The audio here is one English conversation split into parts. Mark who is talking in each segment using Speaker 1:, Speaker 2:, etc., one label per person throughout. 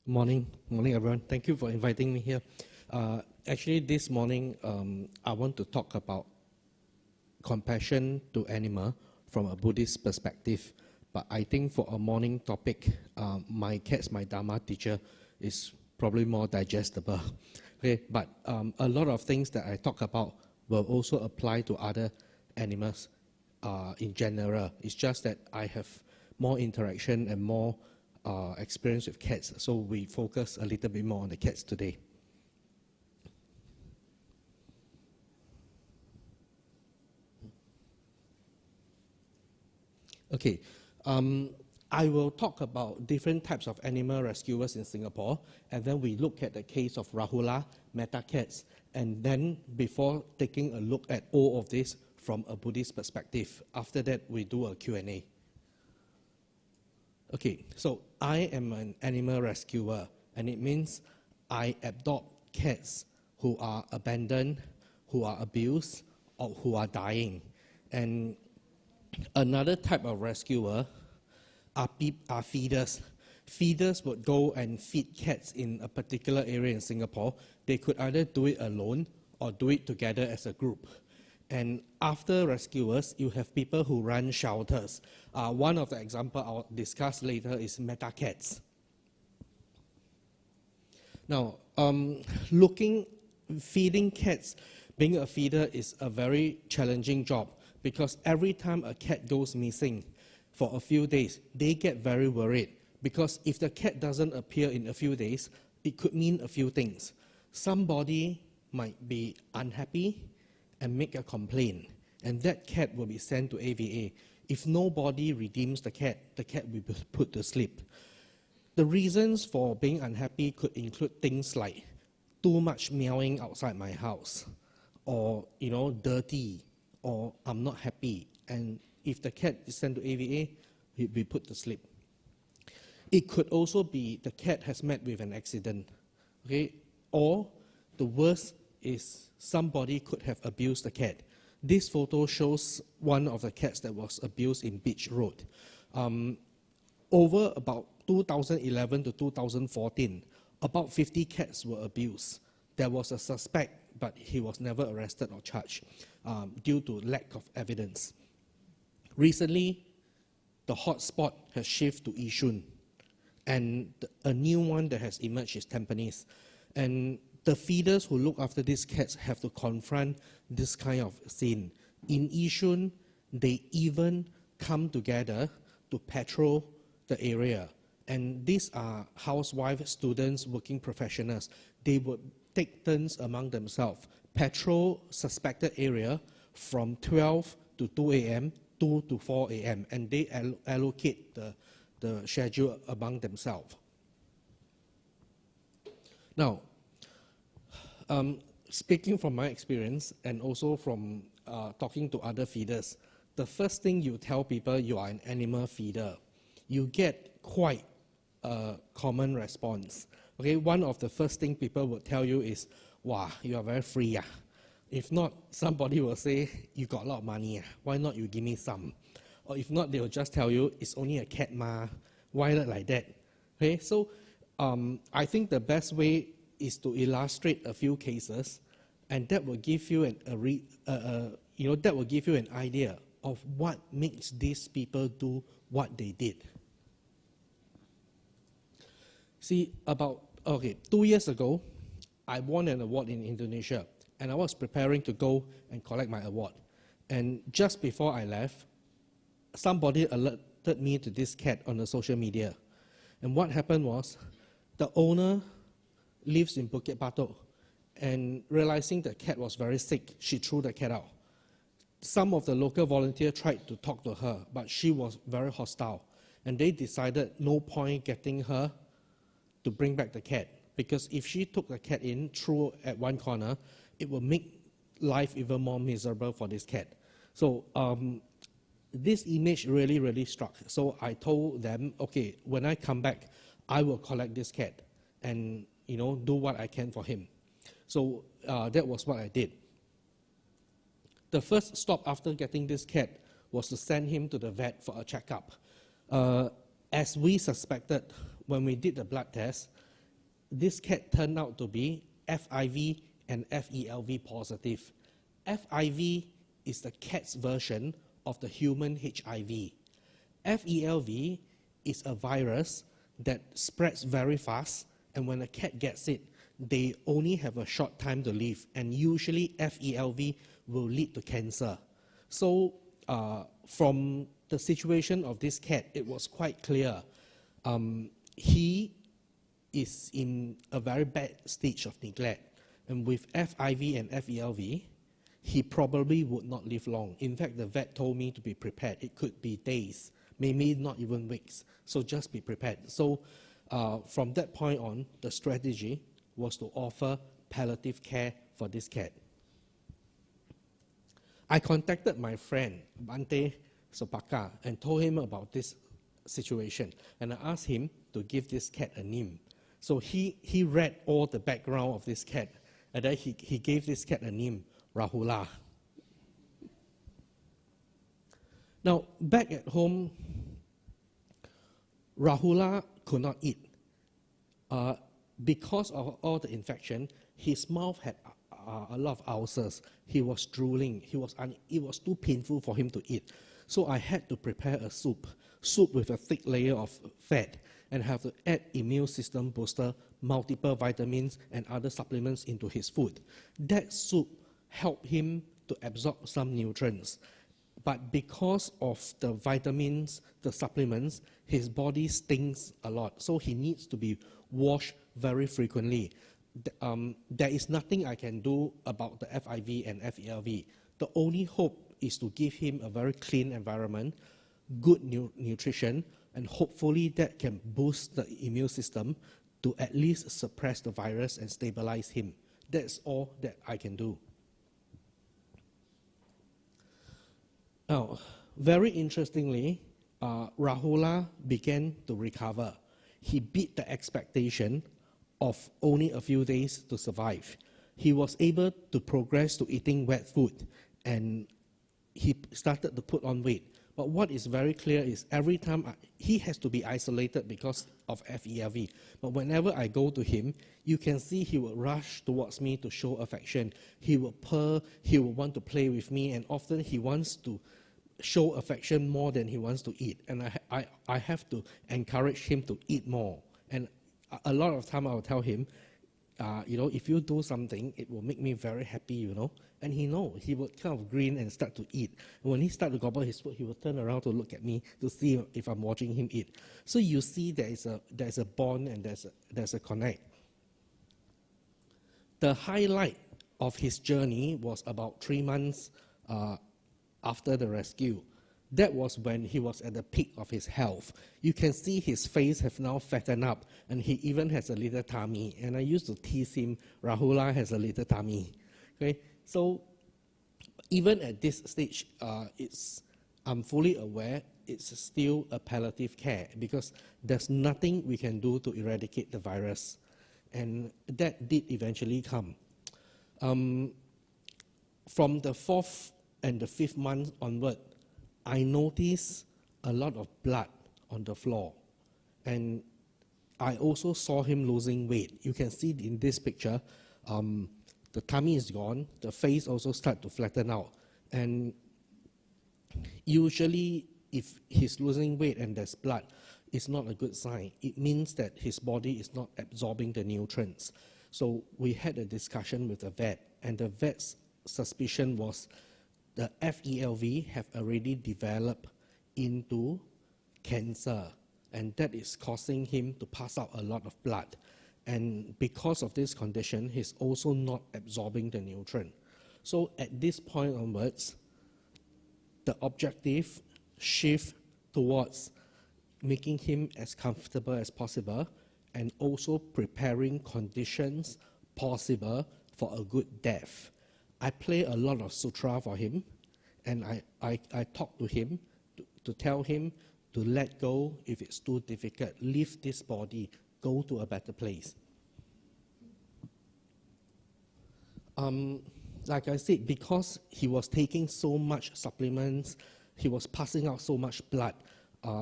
Speaker 1: Morning everyone. Thank you for inviting me here. Actually, this morning I want to talk about compassion to animal from a Buddhist perspective. But I think for a morning topic, my cat's my Dhamma teacher is probably more digestible. Okay, but a lot of things that I talk about will also apply to other animals in general. It's just that I have more interaction and more experience with cats, so we focus a little bit more on the cats today. Okay, I will talk about different types of animal rescuers in Singapore, and then we look at the case of Rahula, meta cats, and then before taking a look at all of this from a Buddhist perspective, after that we do a Q&A. Okay, so I am an animal rescuer, and it means I adopt cats who are abandoned, who are abused, or who are dying. And another type of rescuer are feeders. Feeders would go and feed cats in a particular area in Singapore. They could either do it alone or do it together as a group. And after rescuers, you have people who run shelters. One of the examples I'll discuss later is meta cats. Now, feeding cats, being a feeder is a very challenging job because every time a cat goes missing for a few days, they get very worried because if the cat doesn't appear in a few days, it could mean a few things. Somebody might be unhappy and make a complaint, and that cat will be sent to AVA. If nobody redeems the cat will be put to sleep. The reasons for being unhappy could include things like too much meowing outside my house, or dirty, or I'm not happy. And if the cat is sent to AVA, he'll be put to sleep. It could also be the cat has met with an accident, okay? Or the worst is somebody could have abused the cat. This photo shows one of the cats that was abused in Beach Road. Over about 2011 to 2014, about 50 cats were abused. There was a suspect, but he was never arrested or charged due to lack of evidence. Recently, the hotspot has shifted to Yishun, and a new one that has emerged is Tampines. And the feeders who look after these cats have to confront this kind of scene. In Yishun, they even come together to patrol the area. And these are housewives, students, working professionals. They would take turns among themselves, patrol suspected area from 12 to 2 a.m., 2 to 4 a.m., and they allocate the schedule among themselves. Now, speaking from my experience and also from talking to other feeders, the first thing you tell people you are an animal feeder, you get quite a common response. Okay, one of the first things people would tell you is, wow, you are very free. If not, somebody will say, you got a lot of money. Why not you give me some? Or if not, they will just tell you, it's only a cat ma. Why not like that? Okay, so I think the best way is to illustrate a few cases, and that will give you that will give you an idea of what makes these people do what they did. See, about 2 years ago, I won an award in Indonesia, and I was preparing to go and collect my award. And just before I left, somebody alerted me to this cat on the social media. And what happened was, the owner lives in Bukit Batok, and realizing the cat was very sick, she threw the cat out. Some of the local volunteers tried to talk to her, but she was very hostile, and they decided no point getting her to bring back the cat, because if she took the cat in, threw at one corner, it would make life even more miserable for this cat. So this image really, really struck. So I told them, okay, when I come back, I will collect this cat and do what I can for him. So that was what I did. The first stop after getting this cat was to send him to the vet for a checkup. As we suspected, when we did the blood test, this cat turned out to be FIV and FELV positive. FIV is the cat's version of the human HIV. FELV is a virus that spreads very fast, and when a cat gets it, they only have a short time to live, and usually FELV will lead to cancer. So from the situation of this cat, it was quite clear. He is in a very bad stage of neglect, and with FIV and FELV, he probably would not live long. In fact, the vet told me to be prepared. It could be days, maybe not even weeks. So just be prepared. So from that point on, the strategy was to offer palliative care for this cat. I contacted my friend, Bante Sopaka, and told him about this situation. And I asked him to give this cat a name. So he read all the background of this cat, and then he gave this cat a name, Rahula. Now, back at home, Rahula could not eat. Because of all the infection, his mouth had a lot of ulcers. He was drooling. It was too painful for him to eat. So I had to prepare a soup with a thick layer of fat, and have to add immune system booster, multiple vitamins, and other supplements into his food. That soup helped him to absorb some nutrients. But because of the vitamins, the supplements, his body stinks a lot. So he needs to be washed very frequently. There is nothing I can do about the FIV and FELV. The only hope is to give him a very clean environment, good nutrition, and hopefully that can boost the immune system to at least suppress the virus and stabilize him. That's all that I can do. Now, very interestingly, Rahula began to recover. He beat the expectation of only a few days to survive. He was able to progress to eating wet food, and he started to put on weight. But what is very clear is every time he has to be isolated because of FELV. But whenever I go to him, you can see he will rush towards me to show affection. He will purr, he will want to play with me, and often he wants to show affection more than he wants to eat. And I have to encourage him to eat more. And a lot of time I will tell him, if you do something, it will make me very happy, And he would kind of grin and start to eat. And when he starts to gobble his food, he will turn around to look at me to see if I'm watching him eat. So you see there's a bond and there's a connect. The highlight of his journey was about 3 months after the rescue. That was when he was at the peak of his health. You can see his face have now fattened up, and he even has a little tummy. And I used to tease him, Rahula has a little tummy. Okay, so even at this stage, I'm fully aware it's still a palliative care because there's nothing we can do to eradicate the virus. And that did eventually come. From the 4th and the 5th month onward, I noticed a lot of blood on the floor. And I also saw him losing weight. You can see in this picture, the tummy is gone, the face also starts to flatten out. And usually, if he's losing weight and there's blood, it's not a good sign. It means that his body is not absorbing the nutrients. So we had a discussion with the vet, and the vet's suspicion was the FELV have already developed into cancer, and that is causing him to pass out a lot of blood. And because of this condition, he's also not absorbing the nutrient. So at this point onwards, the objective shift towards making him as comfortable as possible and also preparing conditions possible for a good death. I play a lot of sutra for him, and I talk to him to tell him to let go if it's too difficult, leave this body, go to a better place. Like I said, because he was taking so much supplements, he was passing out so much blood,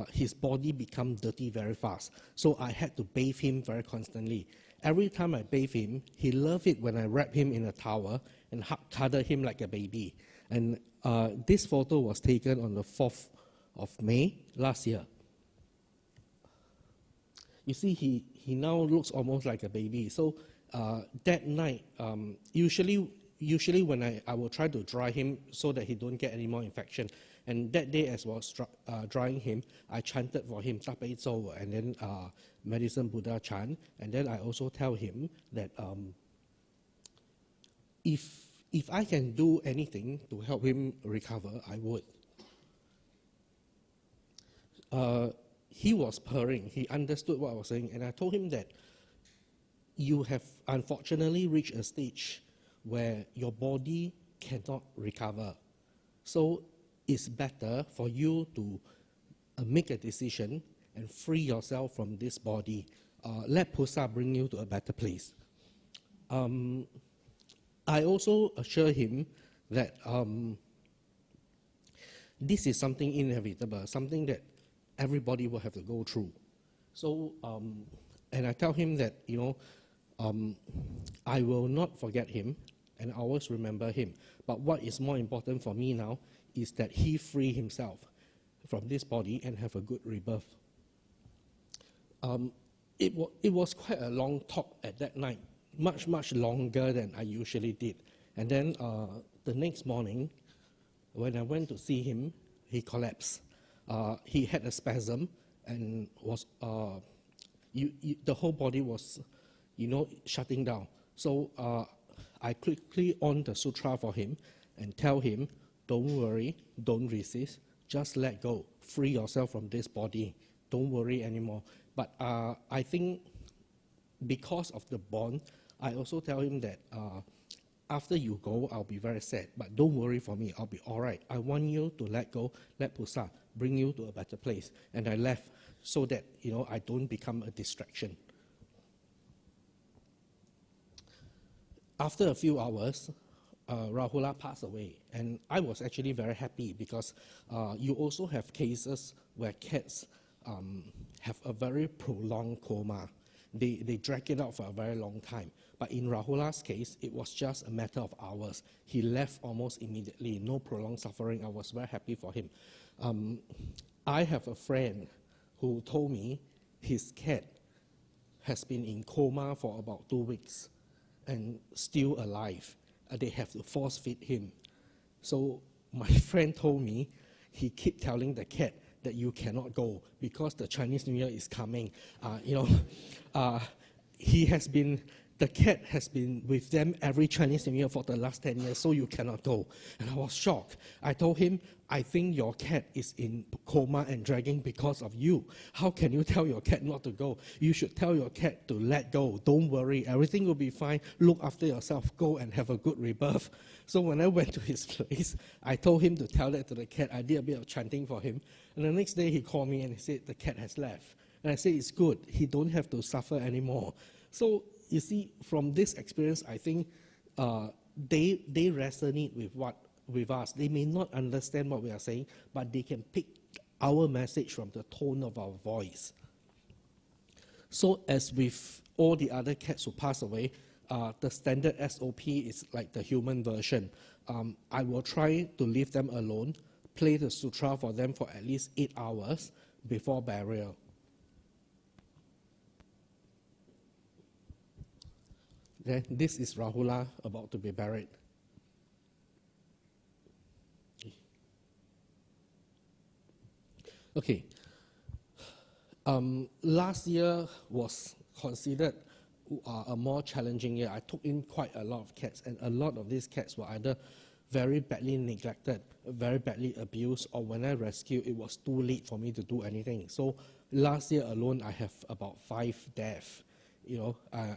Speaker 1: his body became dirty very fast. So I had to bathe him very constantly. every time I bathe him, he loved it when I wrap him in a towel and cuddle him like a baby. And this photo was taken on the 4th of May last year. You see, he now looks almost like a baby. So that night, usually when I will try to dry him so that he don't get any more infection. And that day, as I was drying him, I chanted for him, Ta Bei Zhou, and then Medicine Buddha chant. And then I also tell him that if I can do anything to help him recover, I would. He was purring. He understood what I was saying. And I told him that you have unfortunately reached a stage where your body cannot recover. So it's better for you to make a decision and free yourself from this body. Let Pusa bring you to a better place. I also assure him that this is something inevitable, something that everybody will have to go through. So, and I tell him that, I will not forget him and always remember him. But what is more important for me now is that he free himself from this body and have a good rebirth. It was quite a long talk at that night, much longer than I usually did. And then the next morning, when I went to see him, he collapsed. He had a spasm and was the whole body was, shutting down. So I quickly on the sutra for him and tell him, don't worry, don't resist, just let go, free yourself from this body, don't worry anymore. But I think because of the bond, I also tell him that after you go, I'll be very sad, but don't worry for me, I'll be all right. I want you to let go, let Pusa bring you to a better place. And I left so that, I don't become a distraction. After a few hours, Rahula passed away, and I was actually very happy because you also have cases where cats have a very prolonged coma. They drag it out for a very long time. But in Rahula's case, it was just a matter of hours. He left almost immediately, no prolonged suffering. I was very happy for him. I have a friend who told me his cat has been in coma for about 2 weeks and still alive. They have to force feed him. So my friend told me he keep telling the cat that you cannot go because the Chinese New Year is coming. The cat has been with them every Chinese New Year for the last 10 years, so you cannot go. And I was shocked. I told him, I think your cat is in coma and dragging because of you. How can you tell your cat not to go? You should tell your cat to let go. Don't worry, everything will be fine. Look after yourself. Go and have a good rebirth. So when I went to his place, I told him to tell that to the cat. I did a bit of chanting for him. And the next day he called me and he said the cat has left. And I said, it's good. He don't have to suffer anymore. So you see, from this experience, I think they resonate with us. They may not understand what we are saying, but they can pick our message from the tone of our voice. So as with all the other cats who pass away, the standard SOP is like the human version. I will try to leave them alone, play the sutra for them for at least 8 hours before burial. Then this is Rahula about to be buried. Okay. Last year was considered a more challenging year. I took in quite a lot of cats, and a lot of these cats were either very badly neglected, very badly abused, or when I rescued, it was too late for me to do anything. So last year alone, I have about 5 deaths.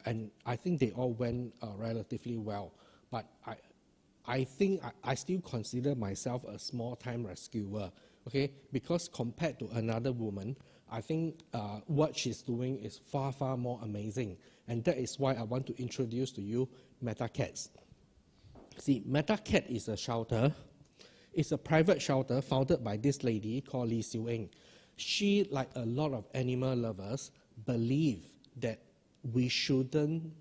Speaker 1: And I think they all went relatively well. But I think I still consider myself a small-time rescuer, okay? Because compared to another woman, I think what she's doing is far, far more amazing. And that is why I want to introduce to you Metta Cats. See, Metta Cat is a shelter. It's a private shelter founded by this lady called Lee Siu Eng. She, like a lot of animal lovers, believe that we shouldn't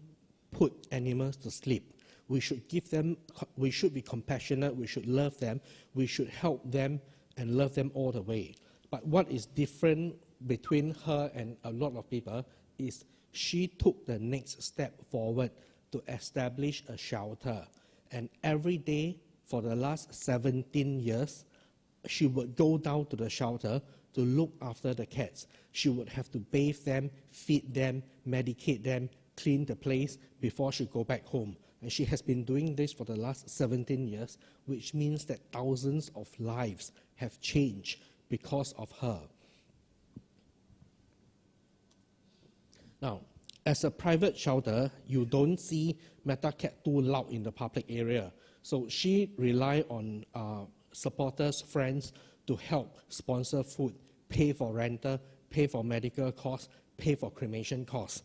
Speaker 1: put animals to sleep. We should give them, we should be compassionate, we should love them, we should help them and love them all the way. But what is different between her and a lot of people is she took the next step forward to establish a shelter. And every day for the last 17 years, she would go down to the shelter to look after the cats. She would have to bathe them, feed them, medicate them, clean the place before she go back home. And she has been doing this for the last 17 years, which means that thousands of lives have changed because of her. Now, as a private shelter, you don't see Meta Cat too loud in the public area. So she relies on supporters, friends to help sponsor food, pay for rental, pay for medical costs, pay for cremation costs.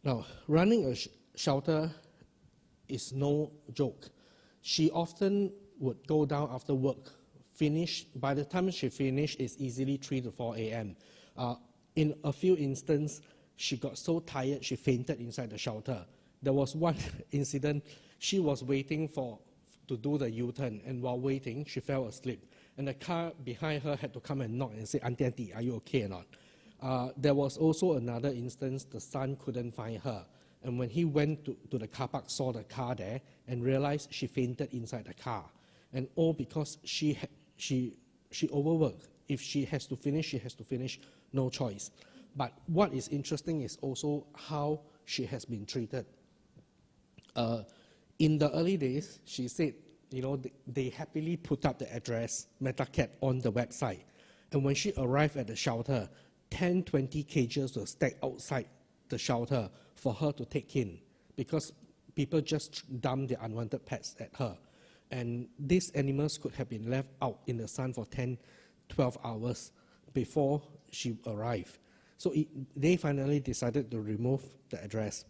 Speaker 1: Now, running a shelter is no joke. She often would go down after work, finish. By the time she finished, it's easily 3 to 4 a.m. In a few instances, she got so tired, she fainted inside the shelter. There was one incident, she was waiting to do the U-turn, and while waiting, she fell asleep. And the car behind her had to come and knock and say, "Auntie, auntie, are you okay or not?" There was also another instance, the son couldn't find her. And when he went to the car park, saw the car there, and realized she fainted inside the car. And all because she overworked. If she has to finish, she has to finish, no choice. But what is interesting is also how she has been treated. In the early days, she said, they happily put up the address, MetaCat, on the website. And when she arrived at the shelter, 10, 20 cages were stacked outside the shelter for her to take in, because people just dump their unwanted pets at her. And these animals could have been left out in the sun for 10, 12 hours before she arrived. So they finally decided to remove the address.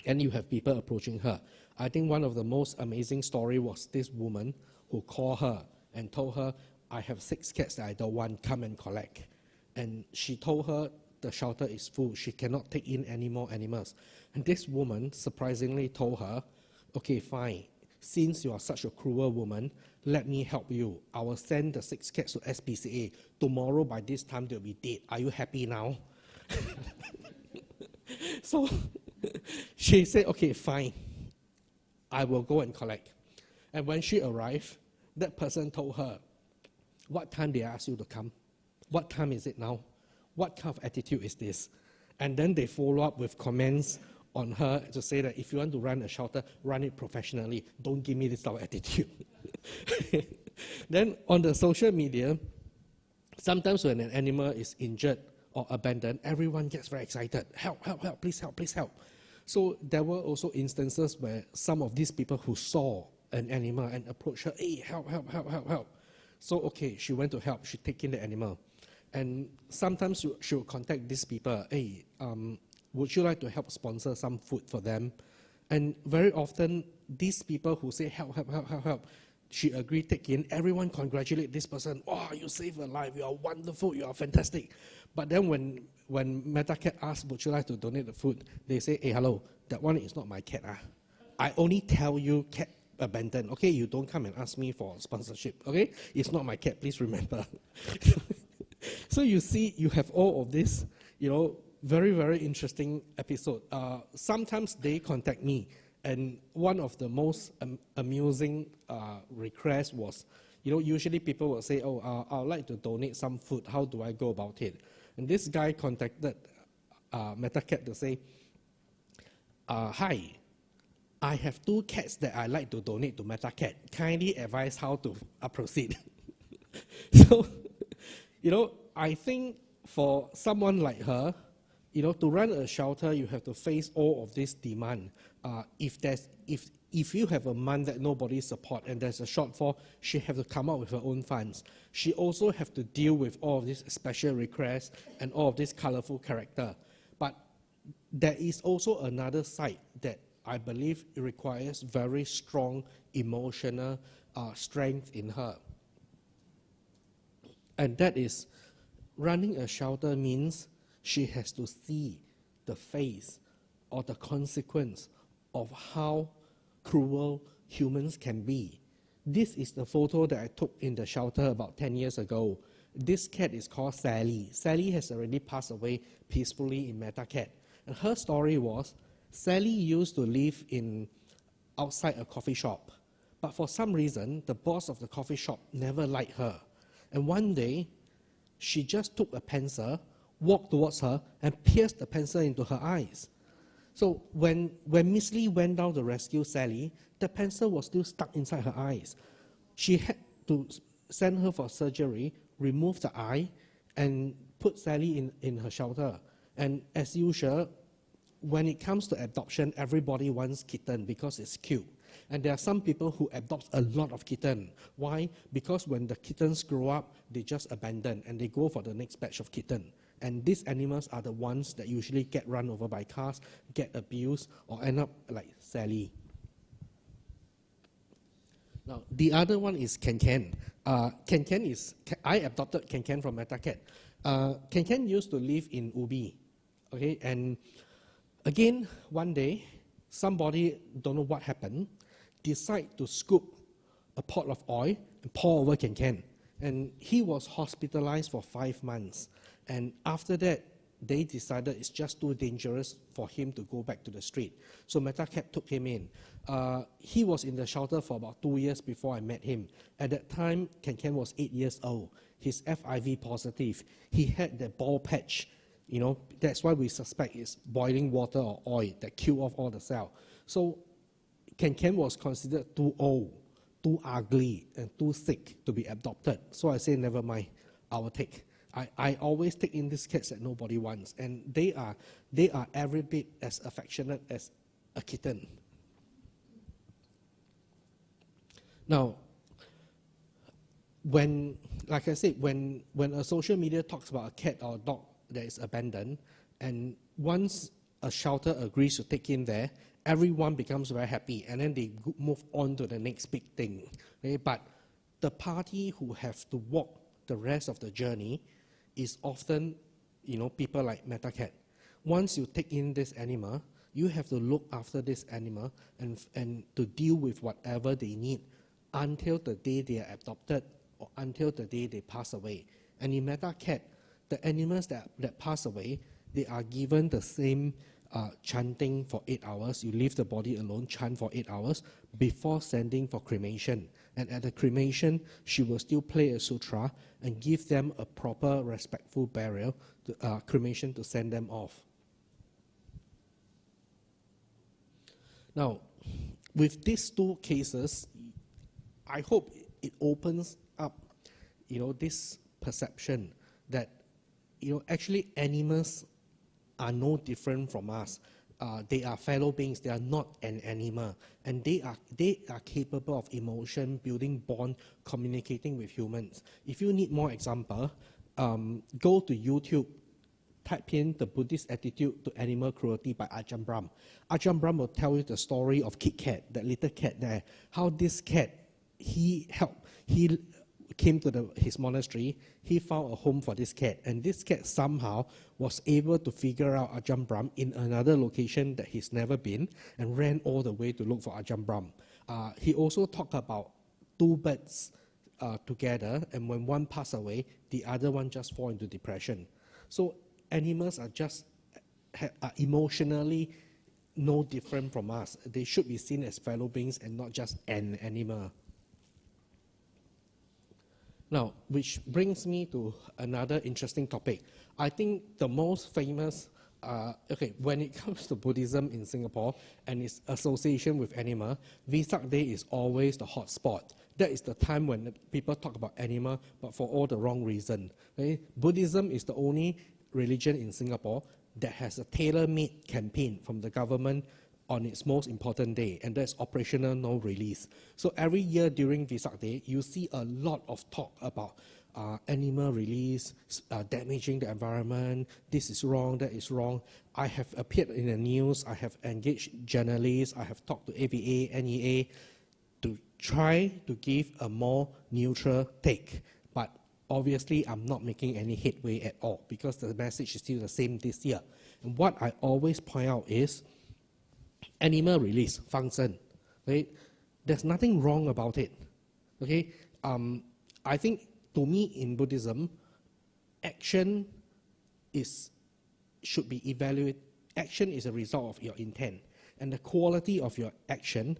Speaker 1: And you have people approaching her. I think one of the most amazing story was this woman who called her and told her, "I have 6 cats that I don't want, come and collect." And she told her the shelter is full, she cannot take in any more animals. And this woman surprisingly told her, "Okay, fine, since you are such a cruel woman, let me help you. I will send the 6 cats to SPCA. Tomorrow by this time they'll be dead. Are you happy now?" So she said, "Okay, fine, I will go and collect." And when she arrived, that person told her, "What time did I ask you to come? What time is it now? What kind of attitude is this?" And then they follow up with comments on her to say that if you want to run a shelter, run it professionally. Don't give me this type of attitude. Then on the social media, sometimes when an animal is injured or abandoned, everyone gets very excited. "Help, help, help, please help, please help." So there were also instances where some of these people who saw an animal and approached her, "Hey, help, help, help, help, help." So okay, she went to help, she take in the animal. And sometimes she would contact these people, "Hey, would you like to help sponsor some food for them?" And very often, these people who say, "Help, help, help, help, help," she agreed, take in. Everyone congratulate this person. "Oh, you saved a life, you are wonderful, you are fantastic." But then when MetaCat asks, "Would you like to donate the food?" they say, "Hey, hello, that one is not my cat. I only tell you cat abandoned. Okay, you don't come and ask me for sponsorship. Okay, it's not my cat, please remember." So you see, you have all of this, very, very interesting episode. Sometimes they contact me, and one of the most amusing requests was, usually people will say, "Oh, I would like to donate some food. How do I go about it?" And this guy contacted MetaCat to say, "Hi, I have 2 cats that I like to donate to MetaCat. Kindly advise how to proceed." So, I think for someone like her, to run a shelter, you have to face all of this demand. If you have a month that nobody support and there's a shortfall, she have to come up with her own funds. She also have to deal with all of these special requests and all of this colorful character. But there is also another side that I believe it requires very strong emotional strength in her. And that is, running a shelter means she has to see the face or the consequence of how cruel humans can be. This is the photo that I took in the shelter about 10 years ago. This cat is called Sally. Sally has already passed away peacefully in Meta Cat. And her story was, Sally used to live outside a coffee shop. But for some reason, the boss of the coffee shop never liked her. And one day, she just took a pencil, walked towards her, and pierced the pencil into her eyes. So when Miss Lee went down to rescue Sally, the pencil was still stuck inside her eyes. She had to send her for surgery, remove the eye, and put Sally in her shelter. And as usual, when it comes to adoption, everybody wants kitten because it's cute. And there are some people who adopt a lot of kitten. Why? Because when the kittens grow up, they just abandon and they go for the next batch of kitten. And these animals are the ones that usually get run over by cars, get abused, or end up like Sally. Now, the other one is Ken. I adopted Ken from Meta Cat. Ken used to live in Ubi. Okay, and again, one day, somebody, don't know what happened, decide to scoop a pot of oil and pour over Ken. And he was hospitalized for 5 months. And after that, they decided it's just too dangerous for him to go back to the street. So Meta Cat took him in. He was in the shelter for about 2 years before I met him. At that time, Ken was 8 years old. He's FIV positive. He had the bald patch. You know, that's why we suspect it's boiling water or oil that killed off all the cells. So Ken was considered too old, too ugly, and too sick to be adopted. So I say, never mind, I will take. I always take in these cats that nobody wants, and they are every bit as affectionate as a kitten. Now, like I said, when a social media talks about a cat or a dog that is abandoned, and once a shelter agrees to take him there, everyone becomes very happy, and then they move on to the next big thing. Okay? But the party who have to walk the rest of the journey is often, people like Meta Cat. Once you take in this animal, you have to look after this animal and to deal with whatever they need until the day they are adopted or until the day they pass away. And in Meta Cat, the animals that pass away, they are given the same chanting for 8 hours. You leave the body alone, chant for 8 hours before sending for cremation. And at the cremation, she will still play a sutra and give them a proper, respectful burial, cremation to send them off. Now, with these two cases, I hope it opens up, this perception that, actually animals are no different from us. They are fellow beings. They are not an animal, and they are capable of emotion, building bond, communicating with humans. If you need more example, go to YouTube, type in the Buddhist attitude to animal cruelty by Ajahn Brahm. Ajahn Brahm will tell you the story of Kit Kat, that little cat there. How this cat, he came to his monastery, he found a home for this cat, and this cat somehow was able to figure out Ajahn Brahm in another location that he's never been, and ran all the way to look for Ajahn Brahm. He also talked about two birds together, and when one passed away, the other one just fall into depression. So animals are just emotionally no different from us. They should be seen as fellow beings and not just an animal. Now, which brings me to another interesting topic. I think the most famous, when it comes to Buddhism in Singapore and its association with animal, Vesak Day is always the hot spot. That is the time when people talk about animal, but for all the wrong reason. Okay? Buddhism is the only religion in Singapore that has a tailor-made campaign from the government on its most important day, and that's operational no release. So every year during Vesak Day, you see a lot of talk about animal release, damaging the environment, this is wrong, that is wrong. I have appeared in the news, I have engaged journalists, I have talked to AVA, NEA, to try to give a more neutral take. But obviously I'm not making any headway at all because the message is still the same this year. And what I always point out is animal release function. Right? There's nothing wrong about it. Okay, I think to me in Buddhism, action should be evaluated. Action is a result of your intent, and the quality of your action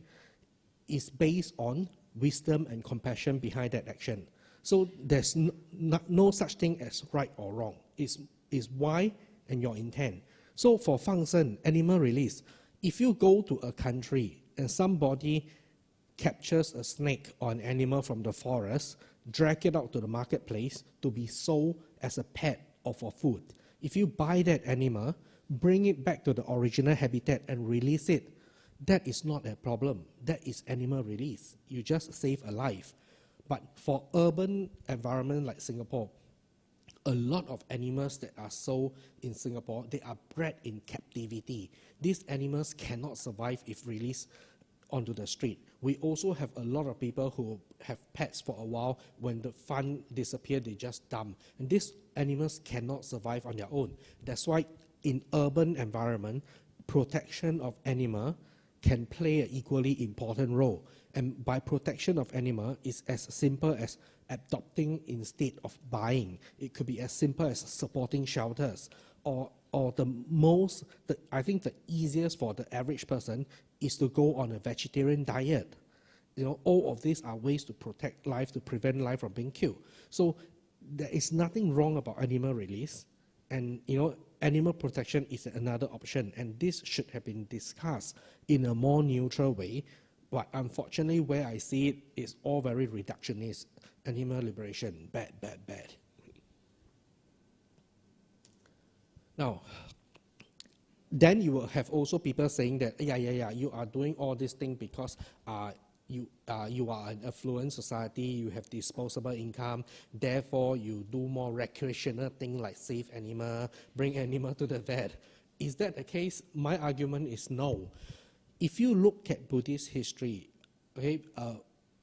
Speaker 1: is based on wisdom and compassion behind that action. So there's no such thing as right or wrong. It's why and your intent. So for function, animal release, if you go to a country and somebody captures a snake or an animal from the forest, drag it out to the marketplace to be sold as a pet or for food. If you buy that animal, bring it back to the original habitat and release it, that is not a problem. That is animal release. You just save a life. But for urban environment like Singapore, a lot of animals that are sold in Singapore, they are bred in captivity. These animals cannot survive if released onto the street. We also have a lot of people who have pets for a while. When the fun disappears, they just dump. And these animals cannot survive on their own. That's why in urban environment, protection of animal can play an equally important role. And by protection of animal, it's as simple as adopting instead of buying. It could be as simple as supporting shelters, or I think the easiest for the average person is to go on a vegetarian diet. All of these are ways to protect life, to prevent life from being killed. So there is nothing wrong about animal release, and animal protection is another option, and this should have been discussed in a more neutral way. But unfortunately, where I see it is all very reductionist. Animal liberation, bad, bad, bad. Now, then you will have also people saying that, yeah, you are doing all this thing because you are an affluent society, you have disposable income, therefore you do more recreational things like save animal, bring animal to the vet. Is that the case? My argument is no. If you look at Buddhist history, okay,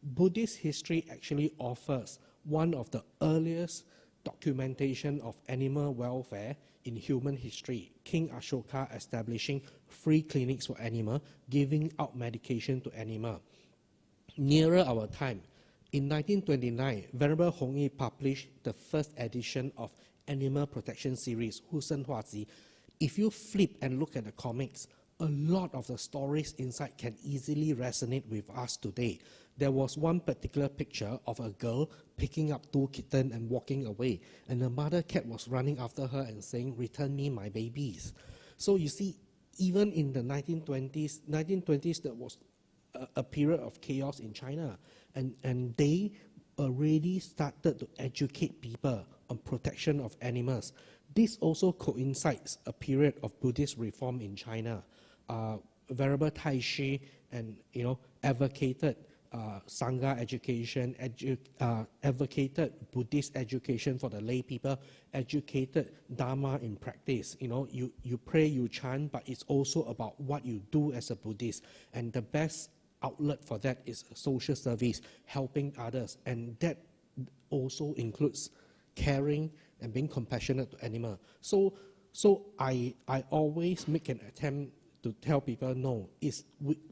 Speaker 1: Buddhist history actually offers one of the earliest documentation of animal welfare in human history. King Ashoka establishing free clinics for animal, giving out medication to animal. Nearer our time, in 1929, Venerable Hongyi published the first edition of Animal Protection Series, Hu Shen Hua Ji. If you flip and look at the comics, a lot of the stories inside can easily resonate with us today. There was one particular picture of a girl picking up 2 kittens and walking away, and the mother cat was running after her and saying, "Return me my babies." So you see, even in the 1920s, there was a period of chaos in China, and they already started to educate people on protection of animals. This also coincides a period of Buddhist reform in China. Venerable Taishi and advocated Sangha education, advocated Buddhist education for the lay people, educated Dhamma in practice. You pray, you chant, but it's also about what you do as a Buddhist. And the best outlet for that is social service, helping others. And that also includes caring and being compassionate to animals. So I always make an attempt to tell people, no,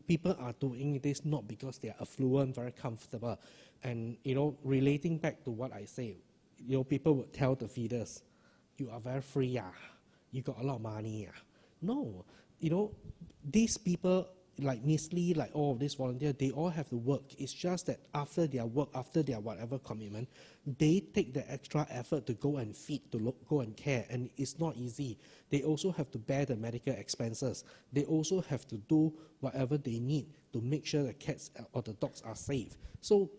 Speaker 1: people are doing this not because they are affluent, very comfortable. And, relating back to what I say, people would tell the feeders, you are very free, you got a lot of money. No, these people, like Miss Lee, like all of these volunteers, they all have to work. It's just that after their work, after their whatever commitment, they take the extra effort to go and feed, to go and care, and it's not easy. They also have to bear the medical expenses. They also have to do whatever they need to make sure the cats or the dogs are safe. So,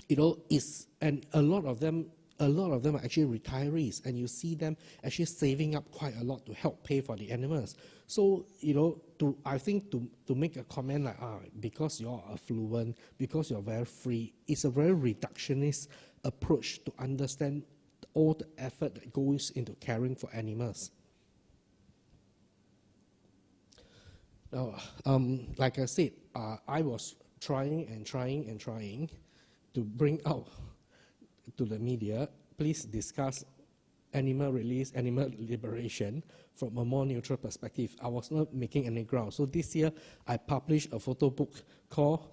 Speaker 1: and a lot of them are actually retirees, and you see them actually saving up quite a lot to help pay for the animals. So, I think to make a comment like, because you're affluent, because you're very free, it's a very reductionist approach to understand all the effort that goes into caring for animals. Now, like I said, I was trying to bring out to the media please discuss animal release, animal liberation from a more neutral perspective. I was not making any ground. So this year, I published a photo book called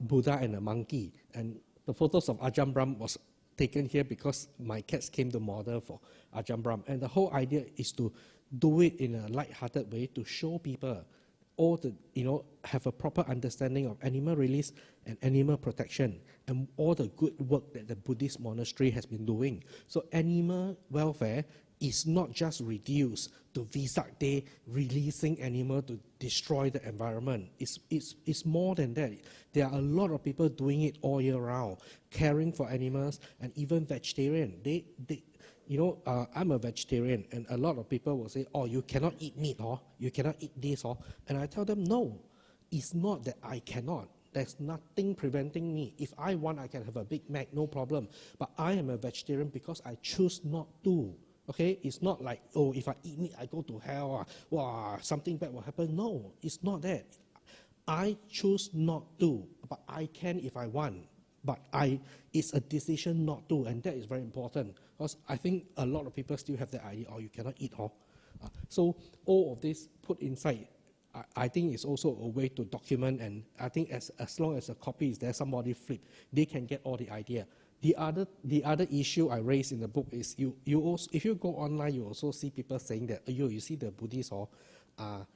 Speaker 1: Buddha and a Monkey. And the photos of Ajahn Brahm was taken here because my cats came to model for Ajahn Brahm. And the whole idea is to do it in a light-hearted way to show people all the, have a proper understanding of animal release and animal protection and all the good work that the Buddhist monastery has been doing. So animal welfare is not just reduced to Vesak Day releasing animal to destroy the environment. It's more than that. There are a lot of people doing it all year round, caring for animals and even vegetarian. I'm a vegetarian, and a lot of people will say, oh, you cannot eat meat, you cannot eat this, and I tell them, no, it's not that I cannot. There's nothing preventing me. If I want, I can have a Big Mac, no problem. But I am a vegetarian because I choose not to. Okay, it's not like, oh, if I eat meat, I go to hell, something bad will happen. No, it's not that. I choose not to, but I can if I want. But it's a decision not to, and that is very important. Because I think a lot of people still have the idea, oh, you cannot eat, So all of this put inside, I think it's also a way to document, and I think as long as a copy is there, somebody flip, they can get all the idea. The other issue I raised in the book is you also, if you go online, you also see people saying that, you see the Buddhists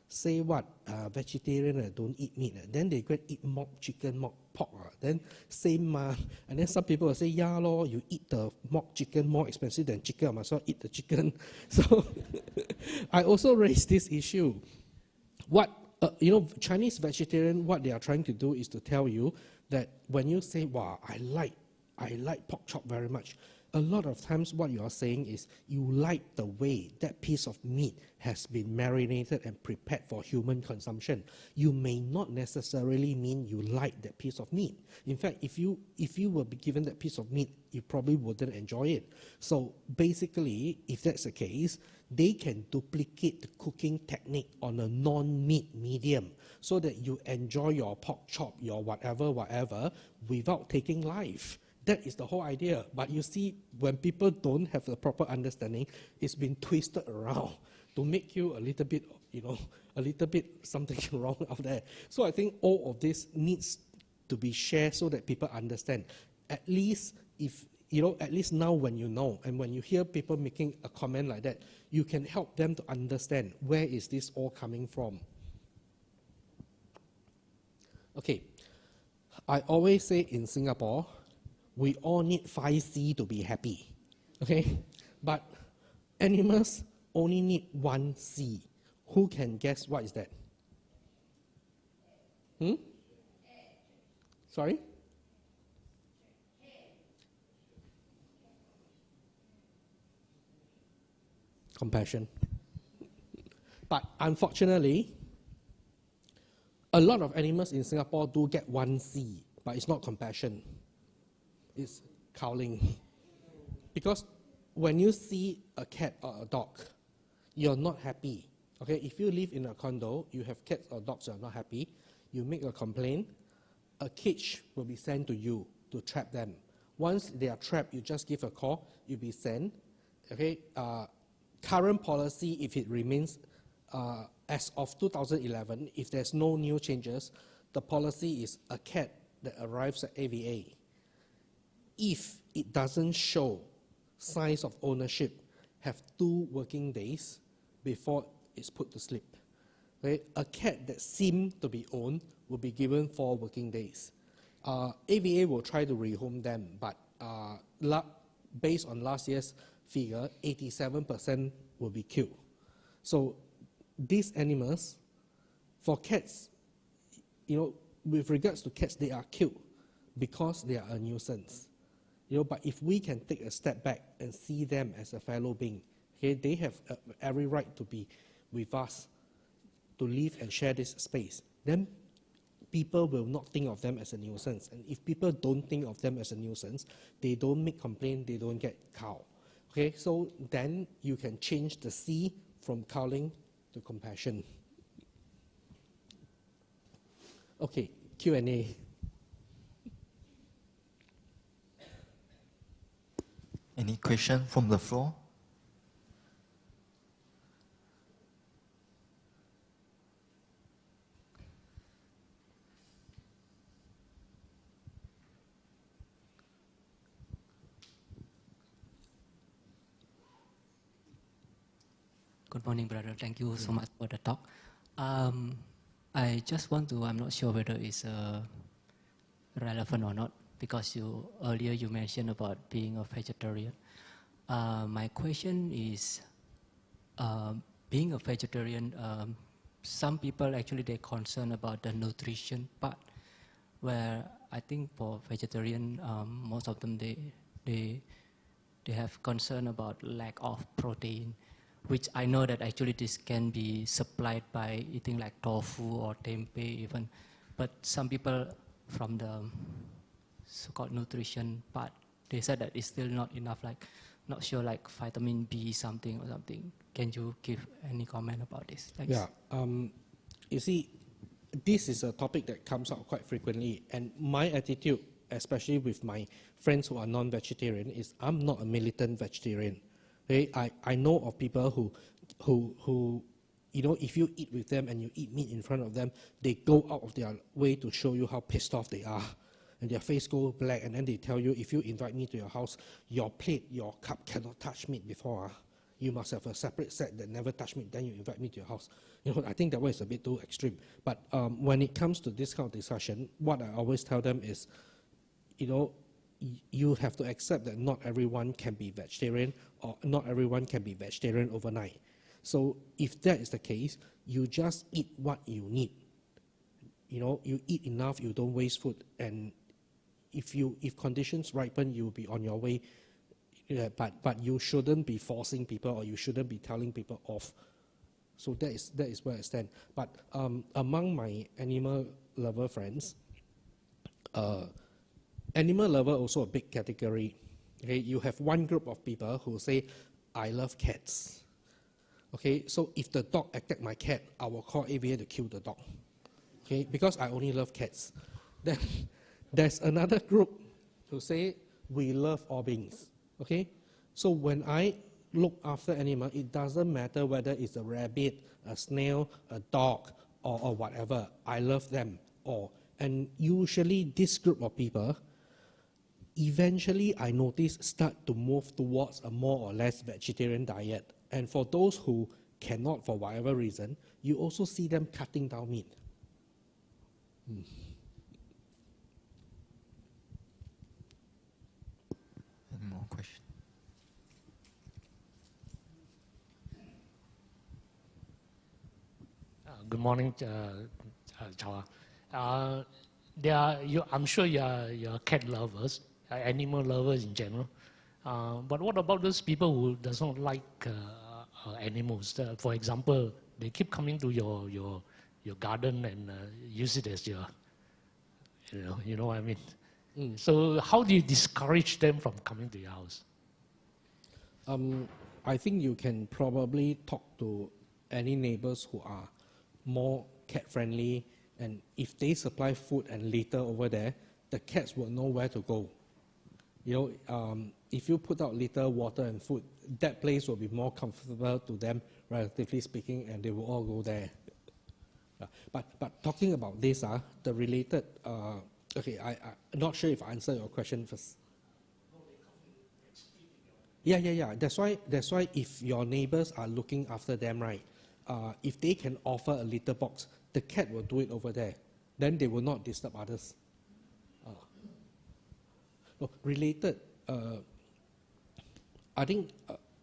Speaker 1: say what, vegetarian don't eat meat. Then they go and eat mock chicken, mock pork. Then same ma. And then some people will say, yeah, lor, you eat the mock chicken more expensive than chicken, I might as well eat the chicken. So I also raised this issue. What, Chinese vegetarian, what they are trying to do is to tell you that when you say, wow, I like pork chop very much, a lot of times what you are saying is you like the way that piece of meat has been marinated and prepared for human consumption. You may not necessarily mean you like that piece of meat. In fact, if you were given that piece of meat, you probably wouldn't enjoy it. So basically, if that's the case, they can duplicate the cooking technique on a non-meat medium so that you enjoy your pork chop, your whatever, without taking life. That is the whole idea. But you see, when people don't have the proper understanding, it's been twisted around to make you a little bit something wrong out there. So I think all of this needs to be shared so that people understand. At least now when you know, and when you hear people making a comment like that, you can help them to understand where is this all coming from. Okay, I always say in Singapore, we all need 5C to be happy, okay? But animals only need 1C. Who can guess what is that? Sorry? Compassion. But unfortunately, a lot of animals in Singapore do get 1C, but it's not compassion. It's cowling. Because when you see a cat or a dog, you're not happy. Okay, if you live in a condo, you have cats or dogs, you're not happy, you make a complaint, a cage will be sent to you to trap them. Once they are trapped, you just give a call, you'll be sent. Okay, current policy, if it remains as of 2011, if there's no new changes, the policy is a cat that arrives at AVA. If it doesn't show signs of ownership, have 2 working days before it's put to sleep. Okay? A cat that seems to be owned will be given 4 working days. AVA will try to rehome them, but based on last year's figure, 87% will be killed. So these animals, for cats, with regards to cats, they are killed because they are a nuisance. But if we can take a step back and see them as a fellow being, okay, they have every right to be with us, to live and share this space. Then people will not think of them as a nuisance. And if people don't think of them as a nuisance, they don't make complaint, they don't get cow. Okay, so then you can change the C from cowling to compassion. Okay, Q&A.
Speaker 2: Any question from the floor?
Speaker 3: Good morning, brother. Thank you so much for the talk. I just want to, I'm not sure whether it's relevant or not, because earlier you mentioned about being a vegetarian. My question is, being a vegetarian, some people actually they're concerned about the nutrition part, where I think for vegetarian, most of them they have concern about lack of protein, which I know that actually this can be supplied by eating like tofu or tempeh even, but some people from the so-called nutrition part, they said that it's still not enough, like not sure like vitamin B something or something. Can you give any comment about this? Thanks.
Speaker 1: Yeah, you see, this is a topic that comes out quite frequently, and my attitude, especially with my friends who are non-vegetarian, is I'm not a militant vegetarian. Okay? I know of people who, you know, if you eat with them and you eat meat in front of them, they go out of their way to show you how pissed off they are. And their face goes black, and then they tell you, if you invite me to your house, your plate, your cup cannot touch meat before. You must have a separate set that never touch meat, then you invite me to your house. You know, I think that way is a bit too extreme. But when it comes to this kind of discussion, what I always tell them is, you know, you have to accept that not everyone can be vegetarian, or not everyone can be vegetarian overnight. So if that is the case, you just eat what you need. You know, you eat enough, you don't waste food, and if conditions ripen, you will be on your way. Yeah, but you shouldn't be forcing people, or you shouldn't be telling people off. So that is where I stand. But among my animal lover friends, animal lover also a big category. Okay, you have one group of people who say, I love cats. Okay, so if the dog attacked my cat, I will call AVA to kill the dog. Okay, because I only love cats. Then there's another group who say, we love all beings. Okay, so when I look after animal, it doesn't matter whether it's a rabbit, a snail, a dog, or whatever. I love them all. And usually this group of people, eventually I notice start to move towards a more or less vegetarian diet. And for those who cannot for whatever reason, you also see them cutting down meat.
Speaker 2: Any more questions?
Speaker 4: Good morning, Chow. I'm sure you're cat lovers, animal lovers in general. But what about those people who does not like animals? For example, they keep coming to your garden and use it as your, you know what I mean. So how do you discourage them from coming to your house?
Speaker 1: I think you can probably talk to any neighbors who are more cat friendly, and if they supply food and litter over there, the cats will know where to go. You know, if you put out litter, water and food, that place will be more comfortable to them, relatively speaking, and they will all go there. But talking about this, the related, okay, I'm not sure if I answered your question first. Yeah. That's why if your neighbors are looking after them, right, if they can offer a litter box, the cat will do it over there. Then they will not disturb others. Related, I think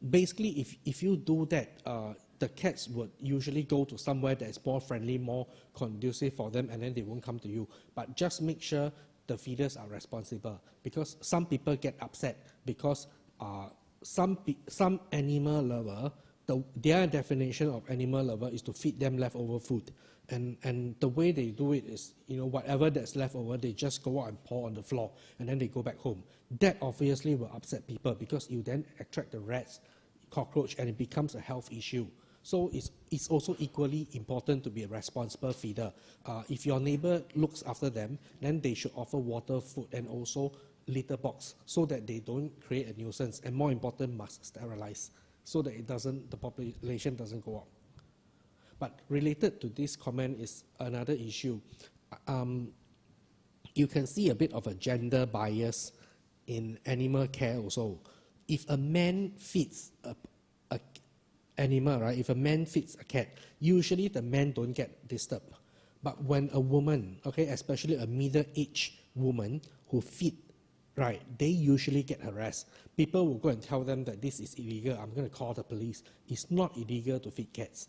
Speaker 1: basically if you do that, the cats would usually go to somewhere that is more friendly, more conducive for them, and then they won't come to you. But just make sure the feeders are responsible, because some people get upset because some animal lover, their definition of animal lover is to feed them leftover food. And the way they do it is, you know, whatever that's left over, they just go out and pour on the floor, and then they go back home. That obviously will upset people, because you then attract the rats, cockroach, and it becomes a health issue. So it's also equally important to be a responsible feeder. If your neighbor looks after them, then they should offer water, food, and also litter box so that they don't create a nuisance, and more important, must sterilize so that the population doesn't go up. But related to this comment is another issue. You can see a bit of a gender bias in animal care also. If a man feeds a animal, right? If a man feeds a cat, usually the man don't get disturbed. But when a woman, okay, especially a middle-aged woman who feed, right, they usually get harassed. People will go and tell them that this is illegal. I'm going to call the police. It's not illegal to feed cats,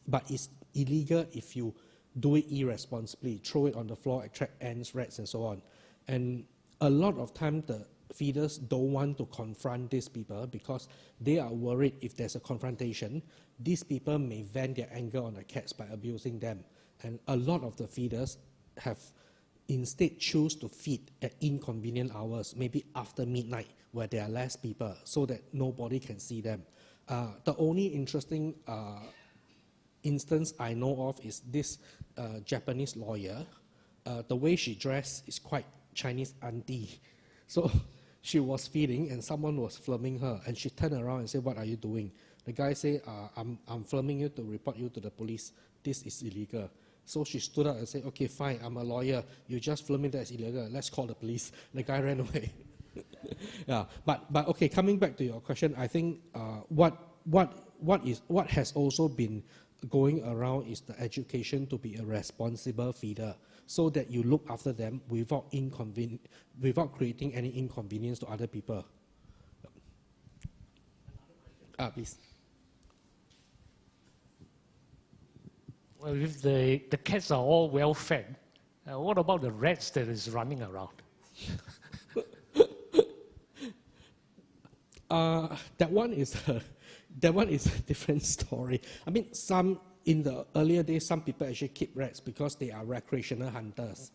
Speaker 1: but it's illegal if you do it irresponsibly, throw it on the floor, attract ants, rats, and so on. And a lot of time the feeders don't want to confront these people because they are worried if there's a confrontation, these people may vent their anger on the cats by abusing them. And a lot of the feeders have instead choose to feed at inconvenient hours, maybe after midnight, where there are less people, so that nobody can see them. The only interesting instance I know of is this Japanese lawyer. The way she dressed is quite Chinese auntie. So she was feeding and someone was filming her, and she turned around and said, "What are you doing?" The guy said, I'm filming you to report you to the police. This is illegal. So she stood up and said, "Okay, fine, I'm a lawyer. You just filming that is illegal. Let's call the police." The guy ran away. Yeah, but okay, coming back to your question, I think what has also been going around is the education to be a responsible feeder, so that you look after them without creating any inconvenience to other people. Please.
Speaker 4: Well, if the cats are all well fed, what about the rats that is running around?
Speaker 1: That one is a different story. I mean, in the earlier days, some people actually keep rats because they are recreational hunters.